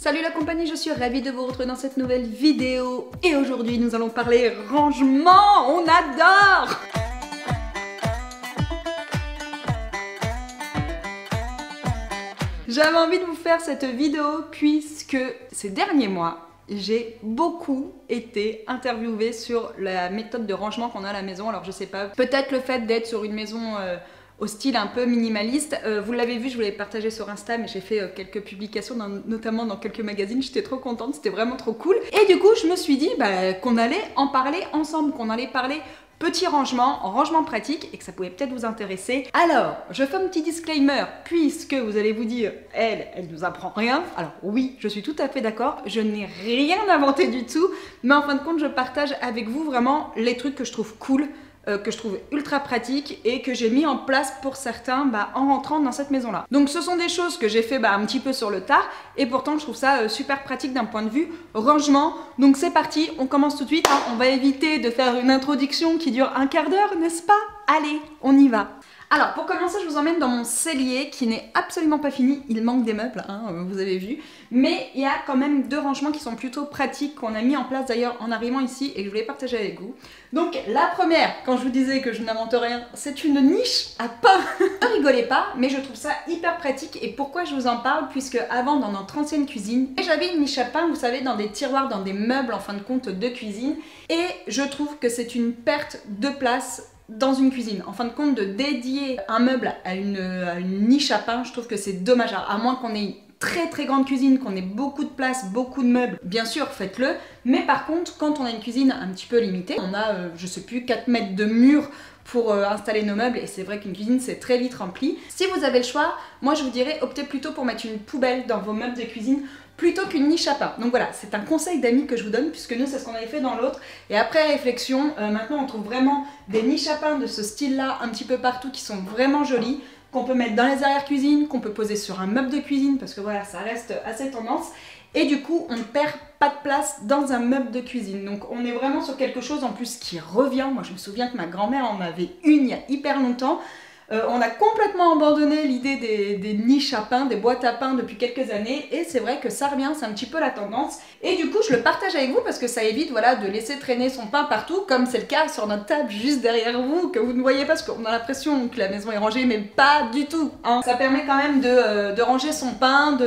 Salut la compagnie, je suis ravie de vous retrouver dans cette nouvelle vidéo. Et aujourd'hui nous allons parler rangement, on adore! J'avais envie de vous faire cette vidéo puisque ces derniers mois, j'ai beaucoup été interviewée sur la méthode de rangement qu'on a à la maison. Alors je sais pas, peut-être le fait d'être sur une maison au style un peu minimaliste. Vous l'avez vu, je vous l'ai partagé sur Insta, mais j'ai fait quelques publications, notamment dans quelques magazines. J'étais trop contente, c'était vraiment trop cool. Et du coup, je me suis dit qu'on allait en parler ensemble, qu'on allait parler petit rangement, rangement pratique, et que ça pouvait peut-être vous intéresser. Alors, je fais un petit disclaimer, puisque vous allez vous dire, elle nous apprend rien. Alors oui, je suis tout à fait d'accord, je n'ai rien inventé du tout, mais en fin de compte, je partage avec vous vraiment les trucs que je trouve cool, que je trouve ultra pratique et que j'ai mis en place pour certains en rentrant dans cette maison là. Donc ce sont des choses que j'ai fait un petit peu sur le tard et pourtant je trouve ça super pratique d'un point de vue rangement. Donc c'est parti, on commence tout de suite, hein. On va éviter de faire une introduction qui dure un quart d'heure, n'est-ce pas? Allez, on y va. Alors pour commencer, je vous emmène dans mon cellier qui n'est absolument pas fini, il manque des meubles, hein, vous avez vu, mais il y a quand même deux rangements qui sont plutôt pratiques qu'on a mis en place d'ailleurs en arrivant ici et que je voulais partager avec vous. Donc la première, quand je vous disais que je n'invente rien, c'est une niche à pain. Ne rigolez pas, mais je trouve ça hyper pratique. Et pourquoi je vous en parle? Puisque avant, dans notre ancienne cuisine, j'avais une niche à pain, vous savez, dans des tiroirs, dans des meubles en fin de compte de cuisine, et je trouve que c'est une perte de place dans une cuisine. En fin de compte, de dédier un meuble à une niche à pain, je trouve que c'est dommage. Alors, à moins qu'on ait une très grande cuisine, qu'on ait beaucoup de place, beaucoup de meubles, bien sûr, faites-le. Mais par contre, quand on a une cuisine un petit peu limitée, on a, je sais plus, 4 mètres de mur pour installer nos meubles, et c'est vrai qu'une cuisine c'est très vite rempli. Si vous avez le choix, moi je vous dirais optez plutôt pour mettre une poubelle dans vos meubles de cuisine plutôt qu'une niche à pain. Donc voilà, c'est un conseil d'amis que je vous donne puisque nous c'est ce qu'on avait fait dans l'autre. Et après réflexion, maintenant on trouve vraiment des niches à pain de ce style-là un petit peu partout qui sont vraiment jolies, qu'on peut mettre dans les arrière-cuisines, qu'on peut poser sur un meuble de cuisine parce que voilà, ça reste assez tendance. Et du coup, on ne perd pas de place dans un meuble de cuisine. Donc on est vraiment sur quelque chose en plus qui revient. Moi je me souviens que ma grand-mère en avait une il y a hyper longtemps. On a complètement abandonné l'idée des niches à pain, des boîtes à pain depuis quelques années et c'est vrai que ça revient, c'est un petit peu la tendance. Et du coup je le partage avec vous parce que ça évite de laisser traîner son pain partout comme c'est le cas sur notre table juste derrière vous que vous ne voyez pas parce qu'on a l'impression que la maison est rangée mais pas du tout, hein. Ça permet quand même de ranger son pain,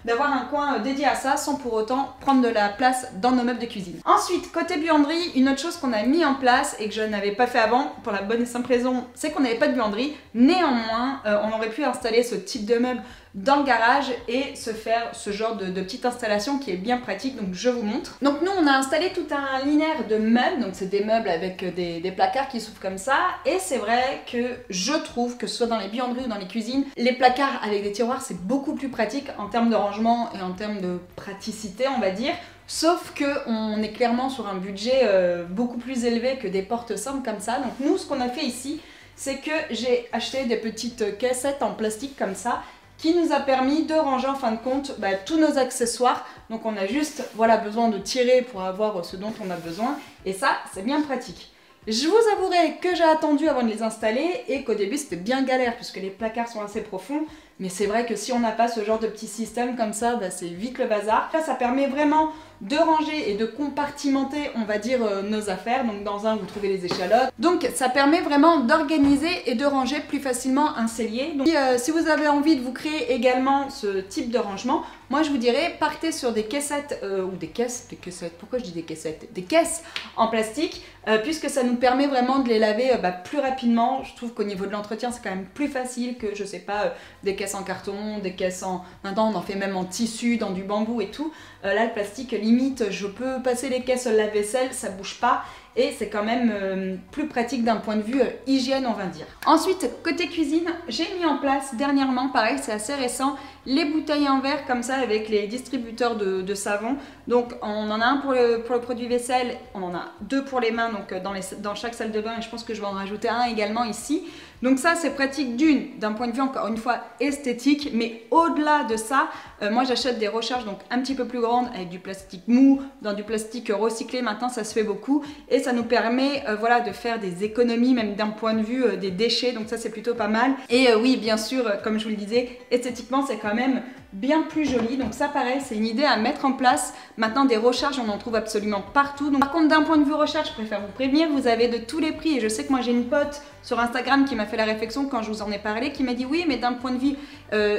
d'avoir un coin dédié à ça sans pour autant prendre de la place dans nos meubles de cuisine. Ensuite, côté buanderie, une autre chose qu'on a mis en place et que je n'avais pas fait avant pour la bonne et simple raison, c'est qu'on n'avait pas de buanderie. Néanmoins, on aurait pu installer ce type de meuble dans le garage et se faire ce genre de petite installation qui est bien pratique, donc je vous montre. Donc nous on a installé tout un linéaire de meubles, donc c'est des meubles avec des placards qui s'ouvrent comme ça, et c'est vrai que je trouve que ce soit dans les buanderies ou dans les cuisines, les placards avec des tiroirs c'est beaucoup plus pratique en termes de rangement et en termes de praticité on va dire. Sauf qu'on est clairement sur un budget beaucoup plus élevé que des portes simples comme ça. Donc nous ce qu'on a fait ici, c'est que j'ai acheté des petites caissettes en plastique comme ça qui nous a permis de ranger en fin de compte tous nos accessoires. Donc on a juste besoin de tirer pour avoir ce dont on a besoin et ça c'est bien pratique. Je vous avouerai que j'ai attendu avant de les installer et qu'au début c'était bien galère puisque les placards sont assez profonds. Mais c'est vrai que si on n'a pas ce genre de petit système comme ça, c'est vite le bazar. Ça permet vraiment de ranger et de compartimenter, on va dire, nos affaires. Donc dans un, vous trouvez les échalotes. Donc ça permet vraiment d'organiser et de ranger plus facilement un cellier. Donc si vous avez envie de vous créer également ce type de rangement, moi je vous dirais, partez sur des caissettes, ou des caissettes, pourquoi je dis des caissettes? Des caisses en plastique, puisque ça nous permet vraiment de les laver plus rapidement. Je trouve qu'au niveau de l'entretien, c'est quand même plus facile que, je sais pas, des caisses en carton, des caisses en... Maintenant on en fait même en tissu, dans du bambou et tout. Là le plastique, limite, je peux passer les caisses lave-vaisselle, ça bouge pas. Et c'est quand même plus pratique d'un point de vue hygiène on va dire. Ensuite, côté cuisine, j'ai mis en place dernièrement, pareil c'est assez récent, les bouteilles en verre comme ça avec les distributeurs de savon. Donc on en a un pour le produit vaisselle, on en a deux pour les mains donc dans chaque salle de bain et je pense que je vais en rajouter un également ici. Donc ça c'est pratique d'un point de vue encore une fois esthétique, mais au-delà de ça, moi j'achète des recharges donc un petit peu plus grandes avec du plastique mou, dans du plastique recyclé, maintenant ça se fait beaucoup et ça nous permet de faire des économies même d'un point de vue des déchets, donc ça c'est plutôt pas mal. Et oui bien sûr, comme je vous le disais, esthétiquement c'est quand même bien plus joli. Donc ça pareil, c'est une idée à mettre en place. Maintenant des recharges, on en trouve absolument partout. Donc, par contre d'un point de vue recharge, je préfère vous prévenir, vous avez de tous les prix. Et je sais que moi j'ai une pote sur Instagram qui m'a fait la réflexion quand je vous en ai parlé, qui m'a dit oui mais d'un point de vue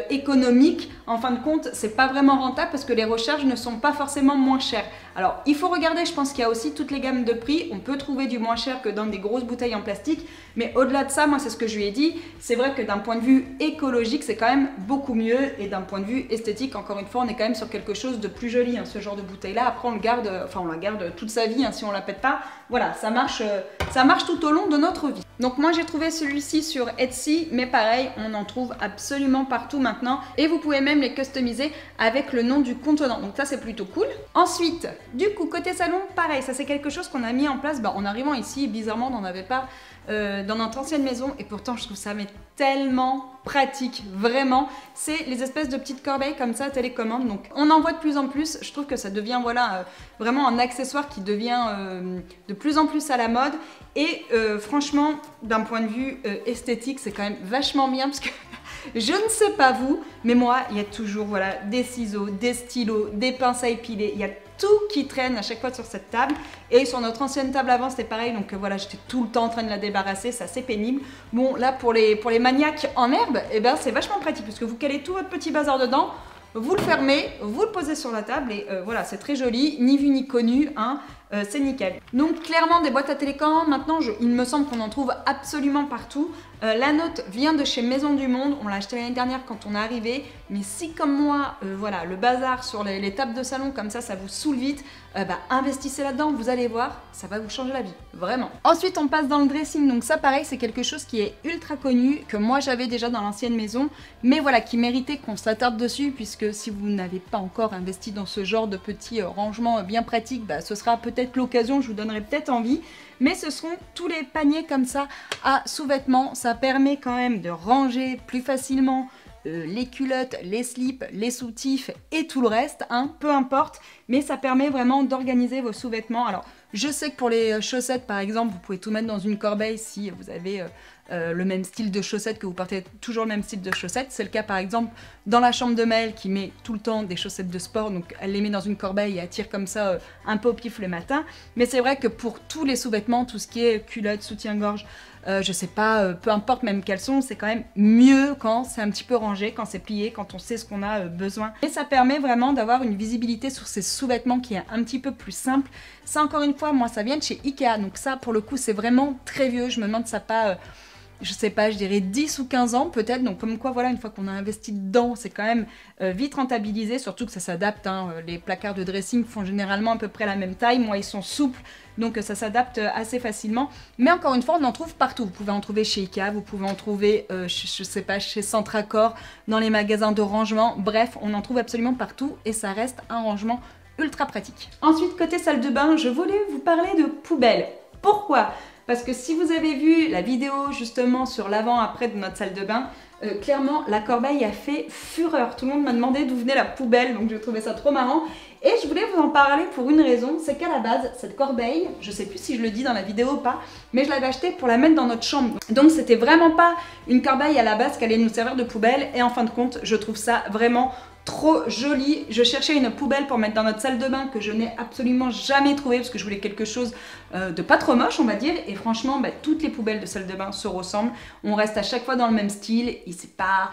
économique, en fin de compte c'est pas vraiment rentable parce que les recharges ne sont pas forcément moins chères. Alors il faut regarder, je pense qu'il y a aussi toutes les gammes de prix, on peut trouver du moins cher que dans des grosses bouteilles en plastique, mais au-delà de ça, moi c'est ce que je lui ai dit, c'est vrai que d'un point de vue écologique c'est quand même beaucoup mieux, et d'un point de vue esthétique, encore une fois on est quand même sur quelque chose de plus joli, hein, ce genre de bouteille là. Après on le garde, enfin on la garde toute sa vie, hein, si on la pète pas, voilà, ça marche tout au long de notre vie. Donc moi j'ai trouvé celui-ci sur Etsy, mais pareil, on en trouve absolument partout maintenant, et vous pouvez même les customiser avec le nom du contenant, donc ça c'est plutôt cool. Ensuite, du coup côté salon, pareil, ça c'est quelque chose qu'on a mis en place en arrivant ici. Bizarrement on n'en avait pas dans notre ancienne maison, et pourtant je trouve ça mais tellement pratique, vraiment. C'est les espèces de petites corbeilles comme ça, télécommande. Donc on en voit de plus en plus, je trouve que ça devient voilà vraiment un accessoire qui devient de plus en plus à la mode, et franchement d'un point de vue esthétique c'est quand même vachement bien, parce que je ne sais pas vous, mais moi il y a toujours voilà des ciseaux, des stylos, des pinces à épiler, il y a tout qui traîne à chaque fois sur cette table. Et sur notre ancienne table avant c'était pareil, donc voilà, j'étais tout le temps en train de la débarrasser, c'est assez pénible. Bon là pour les maniaques en herbe, et ben c'est vachement pratique parce que vous calez tout votre petit bazar dedans, vous le fermez, vous le posez sur la table, et voilà, c'est très joli, ni vu ni connu, hein. C'est nickel. Donc clairement des boîtes à télécommande, maintenant il me semble qu'on en trouve absolument partout. La nôtre vient de chez Maison du Monde, on l'a acheté l'année dernière quand on est arrivé, mais si comme moi, voilà, le bazar sur les tables de salon comme ça vous saoule vite, investissez là-dedans, vous allez voir, ça va vous changer la vie, vraiment. Ensuite on passe dans le dressing, donc ça pareil c'est quelque chose qui est ultra connu, que moi j'avais déjà dans l'ancienne maison, mais voilà, qui méritait qu'on s'attarde dessus, puisque si vous n'avez pas encore investi dans ce genre de petits rangements bien pratiques, ce sera peut-être l'occasion, je vous donnerai peut-être envie. Mais ce sont tous les paniers comme ça à sous-vêtements, ça permet quand même de ranger plus facilement les culottes, les slips, les soutifs et tout le reste, hein, peu importe, mais ça permet vraiment d'organiser vos sous-vêtements. Alors je sais que pour les chaussettes par exemple, vous pouvez tout mettre dans une corbeille si vous avez le même style de chaussettes, que vous portez toujours le même style de chaussettes. C'est le cas par exemple dans la chambre de Maëlle qui met tout le temps des chaussettes de sport, donc elle les met dans une corbeille et elle tire comme ça un peu au pif le matin. Mais c'est vrai que pour tous les sous-vêtements, tout ce qui est culottes, soutien-gorge, je sais pas, peu importe, même caleçon, c'est quand même mieux quand c'est un petit peu rangé, quand c'est plié, quand on sait ce qu'on a besoin. Et ça permet vraiment d'avoir une visibilité sur ces sous-vêtements qui est un petit peu plus simple. Ça encore une fois, moi ça vient de chez Ikea, donc ça pour le coup c'est vraiment très vieux. Je me demande ça pas... je sais pas, je dirais 10 ou 15 ans peut-être, donc comme quoi voilà, une fois qu'on a investi dedans, c'est quand même vite rentabilisé, surtout que ça s'adapte, hein. Les placards de dressing font généralement à peu près la même taille, moi ils sont souples, donc ça s'adapte assez facilement, mais encore une fois on en trouve partout. Vous pouvez en trouver chez Ikea, vous pouvez en trouver, je sais pas, chez Centracor, dans les magasins de rangement, bref, on en trouve absolument partout, et ça reste un rangement ultra pratique. Ensuite, côté salle de bain, je voulais vous parler de poubelles. Pourquoi ? Parce que si vous avez vu la vidéo justement sur l'avant-après de notre salle de bain, clairement la corbeille a fait fureur. Tout le monde m'a demandé d'où venait la poubelle, donc je trouvais ça trop marrant. Et je voulais vous en parler pour une raison, c'est qu'à la base, cette corbeille, je sais plus si je le dis dans la vidéo ou pas, mais je l'avais achetée pour la mettre dans notre chambre. Donc c'était vraiment pas une corbeille à la base qui allait nous servir de poubelle, et en fin de compte, je trouve ça vraiment trop joli. Je cherchais une poubelle pour mettre dans notre salle de bain que je n'ai absolument jamais trouvé, parce que je voulais quelque chose de pas trop moche on va dire, et franchement toutes les poubelles de salle de bain se ressemblent, on reste à chaque fois dans le même style, et c'est pas...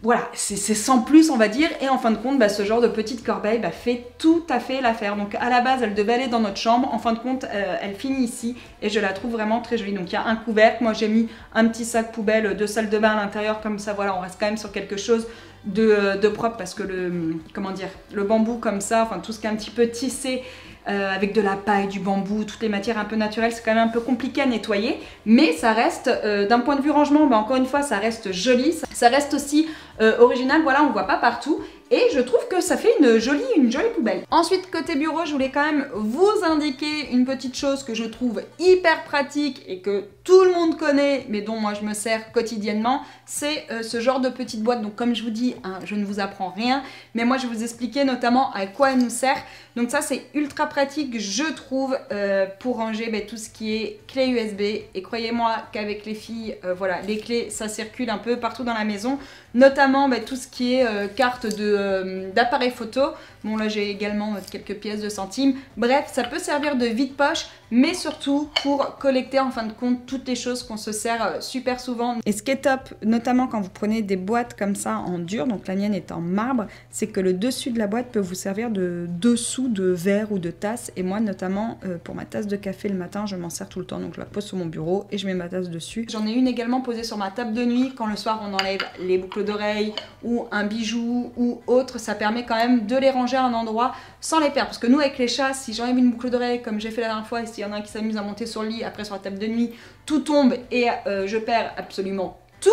Voilà, c'est sans plus on va dire, et en fin de compte ce genre de petite corbeille fait tout à fait l'affaire. Donc à la base elle devait aller dans notre chambre, en fin de compte elle finit ici, et je la trouve vraiment très jolie. Donc il y a un couvercle, moi j'ai mis un petit sac poubelle de salle de bain à l'intérieur, comme ça voilà, on reste quand même sur quelque chose de propre, parce que le bambou comme ça, enfin tout ce qui est un petit peu tissé avec de la paille, du bambou, toutes les matières un peu naturelles, c'est quand même un peu compliqué à nettoyer, mais ça reste, d'un point de vue rangement, encore une fois, ça reste joli, ça reste aussi original, voilà, on ne voit pas partout, et je trouve que ça fait une jolie poubelle. Ensuite, côté bureau, je voulais quand même vous indiquer une petite chose que je trouve hyper pratique et que tout le monde connaît, mais dont moi je me sers quotidiennement, c'est ce genre de petite boîte. Donc comme je vous dis, hein, je ne vous apprends rien, mais moi je vais vous expliquer notamment à quoi elle nous sert. Donc ça c'est ultra pratique, je trouve, pour ranger tout ce qui est clé USB. Et croyez-moi qu'avec les filles, voilà, les clés ça circule un peu partout dans la maison, notamment tout ce qui est carte d'appareil photo. Bon là j'ai également quelques pièces de centimes. Bref, ça peut servir de vide-poche, mais surtout pour collecter en fin de compte toutes les choses qu'on se sert super souvent. Et ce qui est top, notamment quand vous prenez des boîtes comme ça en dur, donc la mienne est en marbre, c'est que le dessus de la boîte peut vous servir de dessous de verre ou de tasse. Et moi notamment pour ma tasse de café le matin, je m'en sers tout le temps, donc je la pose sur mon bureau et je mets ma tasse dessus. J'en ai une également posée sur ma table de nuit quand le soir on enlève les boucles d'oreilles ou un bijou ou autre, ça permet quand même de les ranger à un endroit sans les perdre. Parce que nous avec les chats, si j'enlève une boucle d'oreille comme j'ai fait la dernière fois, et s'il y en a un qui s'amuse à monter sur le lit, après sur la table de nuit, tout tombe et je perds absolument tout.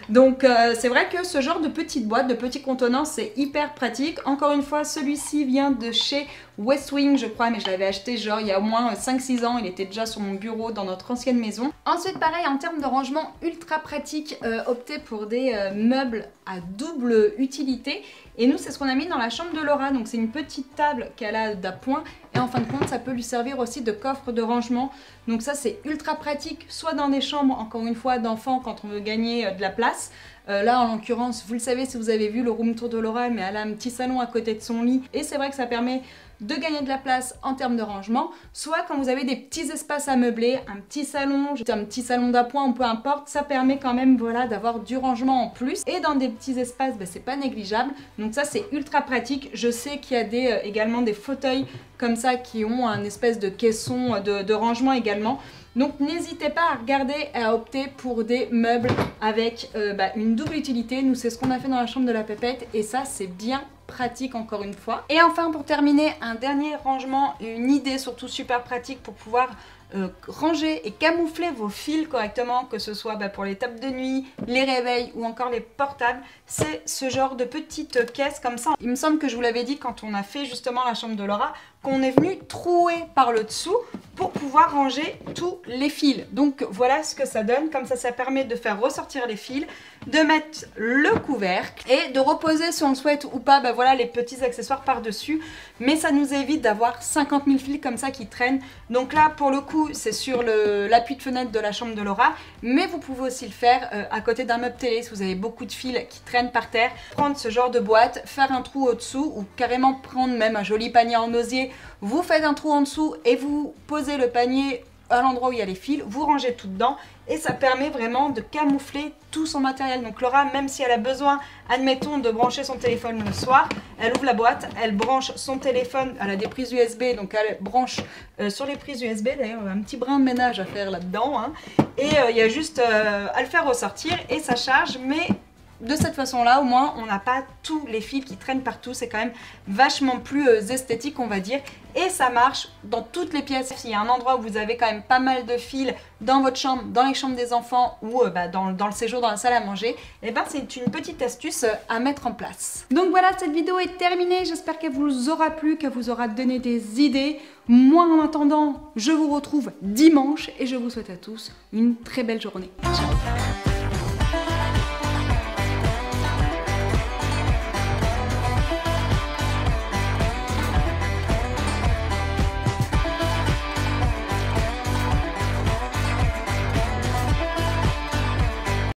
Donc c'est vrai que ce genre de petite boîte, de petits contenants, c'est hyper pratique. Encore une fois, celui-ci vient de chez Westwing, je crois, mais je l'avais acheté genre il y a au moins 5-6 ans, il était déjà sur mon bureau dans notre ancienne maison. Ensuite pareil, en termes de rangement, ultra pratique, opter pour des meubles à double utilité. Et nous c'est ce qu'on a mis dans la chambre de Laura, donc c'est une petite table qu'elle a d'appoint et en fin de compte ça peut lui servir aussi de coffre de rangement. Donc ça c'est ultra pratique, soit dans des chambres encore une fois d'enfants quand on veut gagner de la place. Là en l'occurrence, vous le savez si vous avez vu le room tour de Laura, mais elle a un petit salon à côté de son lit et c'est vrai que ça permet de gagner de la place en termes de rangement, soit quand vous avez des petits espaces à meubler, un petit salon d'appoint ou peu importe, ça permet quand même voilà d'avoir du rangement en plus et dans des petits espaces c'est pas négligeable, donc ça c'est ultra pratique. Je sais qu'il y a également des fauteuils comme ça qui ont un espèce de caisson de rangement également. Donc n'hésitez pas à regarder et à opter pour des meubles avec une double utilité. Nous c'est ce qu'on a fait dans la chambre de la pépette et ça c'est bien pratique encore une fois. Et enfin pour terminer, un dernier rangement, une idée surtout super pratique pour pouvoir ranger et camoufler vos fils correctement, que ce soit pour les tables de nuit, les réveils ou encore les portables, c'est ce genre de petite caisse comme ça. Il me semble que je vous l'avais dit quand on a fait justement la chambre de Laura, qu'on est venu trouer par le dessous pour pouvoir ranger tous les fils. Donc voilà ce que ça donne, comme ça permet de faire ressortir les fils, de mettre le couvercle et de reposer si on le souhaite ou pas, voilà les petits accessoires par dessus, mais ça nous évite d'avoir 50 000 fils comme ça qui traînent. Donc là pour le coup c'est sur l'appui de fenêtre de la chambre de Laura, mais vous pouvez aussi le faire à côté d'un meuble télé si vous avez beaucoup de fils qui traînent par terre, prendre ce genre de boîte, faire un trou au-dessous ou carrément prendre même un joli panier en osier, vous faites un trou en dessous et vous posez le panier à l'endroit où il y a les fils, vous rangez tout dedans et ça permet vraiment de camoufler tout son matériel. Donc Laura, même si elle a besoin, admettons, de brancher son téléphone le soir, elle ouvre la boîte, elle branche son téléphone, elle a des prises USB, donc elle branche sur les prises USB, d'ailleurs un petit brin de ménage à faire là-dedans, hein. Et il y a juste à le faire ressortir et ça charge, mais de cette façon-là, au moins, on n'a pas tous les fils qui traînent partout. C'est quand même vachement plus esthétique, on va dire. Et ça marche dans toutes les pièces. S'il y a un endroit où vous avez quand même pas mal de fils dans votre chambre, dans les chambres des enfants ou dans le séjour, dans la salle à manger, et c'est une petite astuce à mettre en place. Donc voilà, cette vidéo est terminée. J'espère qu'elle vous aura plu, qu'elle vous aura donné des idées. Moi, en attendant, je vous retrouve dimanche et je vous souhaite à tous une très belle journée. Ciao!